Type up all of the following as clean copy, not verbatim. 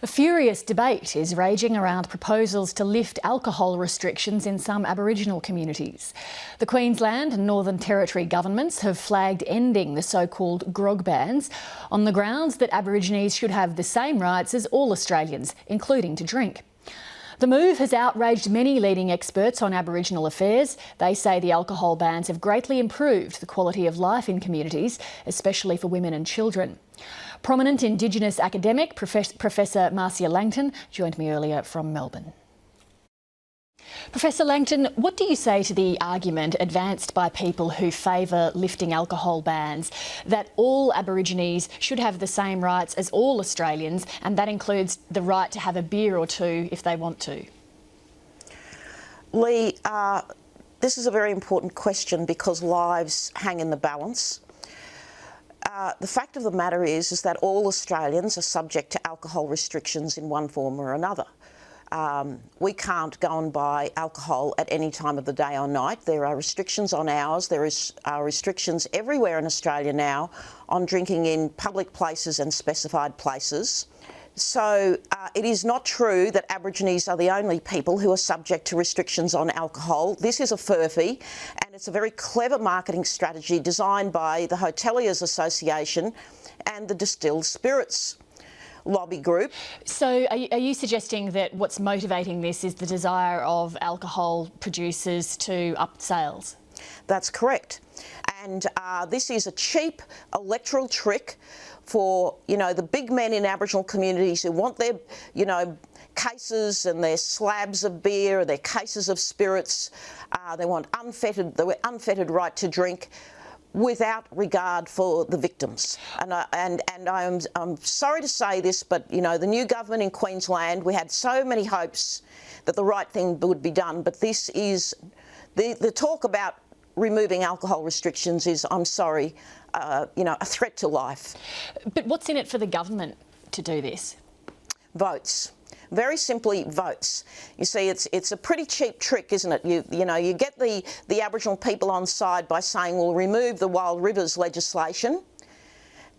A furious debate is raging around proposals to lift alcohol restrictions in some Aboriginal communities. The Queensland and Northern Territory governments have flagged ending the so-called grog bans on the grounds that Aborigines should have the same rights as all Australians, including to drink. The move has outraged many leading experts on Aboriginal affairs. They say the alcohol bans have greatly improved the quality of life in communities, especially for women and children. Prominent Indigenous academic Professor Marcia Langton joined me earlier from Melbourne. Professor Langton, what do you say to the argument advanced by people who favour lifting alcohol bans that all Aborigines should have the same rights as all Australians, and that includes the right to have a beer or two if they want to? Lee, this is a very important question because lives hang in the balance. The fact of the matter is that all Australians are subject to alcohol restrictions in one form or another. We can't go and buy alcohol at any time of the day or night. There are restrictions on hours. There are restrictions everywhere in Australia now on drinking in public places and specified places. So it is not true that Aborigines are the only people who are subject to restrictions on alcohol. This is a furphy, and it's a very clever marketing strategy designed by the Hoteliers Association and the Distilled Spirits lobby group. So are you suggesting that what's motivating this is the desire of alcohol producers to up sales? That's correct. And this is a cheap electoral trick for, the big men in Aboriginal communities who want their, cases and their slabs of beer, their cases of spirits. They want the unfettered right to drink without regard for the victims. And I'm sorry to say this, but, the new government in Queensland, we had so many hopes that the right thing would be done, but this is, the talk about removing alcohol restrictions is, I'm sorry, a threat to life. But what's in it for the government to do this? Votes. Very simply, votes. You see, it's a pretty cheap trick, isn't it? You get the Aboriginal people on side by saying we'll remove the Wild Rivers legislation,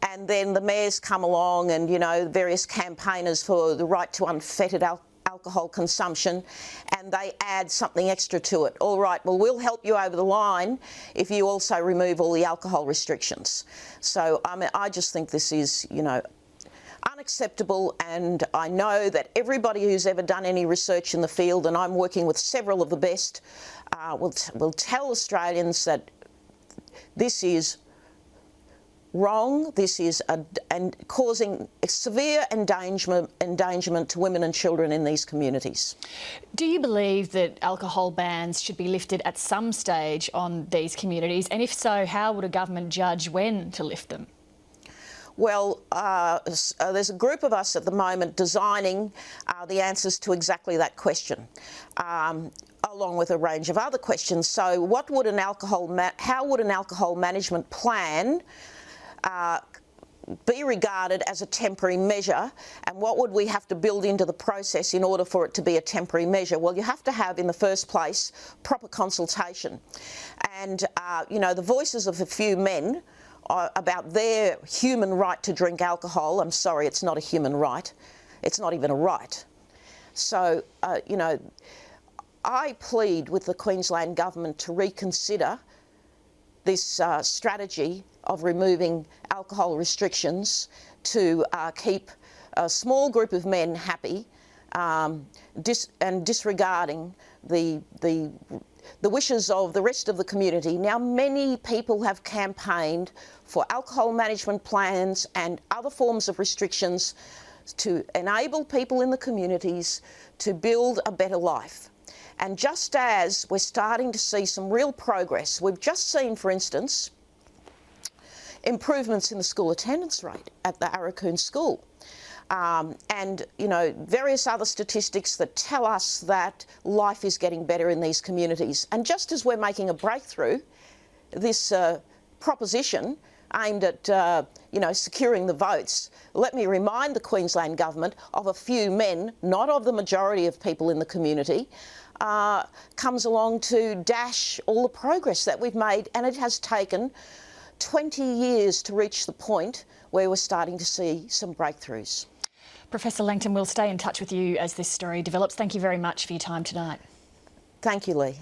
and then the mayors come along and, various campaigners for the right to unfettered alcohol consumption, and they add something extra to it. All right, well, we'll help you over the line if you also remove all the alcohol restrictions. So I just think this is, unacceptable, and I know that everybody who's ever done any research in the field, and I'm working with several of the best, will tell Australians that this is wrong. This is causing a severe endangerment to women and children in these communities. Do you believe that alcohol bans should be lifted at some stage on these communities? And if so, how would a government judge when to lift them? Well, there's a group of us at the moment designing the answers to exactly that question, along with a range of other questions. So what would how would an alcohol management plan be regarded as a temporary measure, and what would we have to build into the process in order for it to be a temporary measure? Well, you have to have, in the first place, proper consultation. And, the voices of a few men about their human right to drink alcohol, I'm sorry, it's not a human right. It's not even a right. So, I plead with the Queensland government to reconsider this strategy of removing alcohol restrictions to keep a small group of men happy, and disregarding the wishes of the rest of the community. Now, many people have campaigned for alcohol management plans and other forms of restrictions to enable people in the communities to build a better life. And just as we're starting to see some real progress, we've just seen, for instance, improvements in the school attendance rate at the Arakoon School. And, various other statistics that tell us that life is getting better in these communities. And just as we're making a breakthrough, this proposition aimed at, securing the votes, let me remind the Queensland government of a few men, not of the majority of people in the community, comes along to dash all the progress that we've made, and it has taken 20 years to reach the point where we're starting to see some breakthroughs. Professor Langton, we'll stay in touch with you as this story develops. Thank you very much for your time tonight. Thank you, Lee.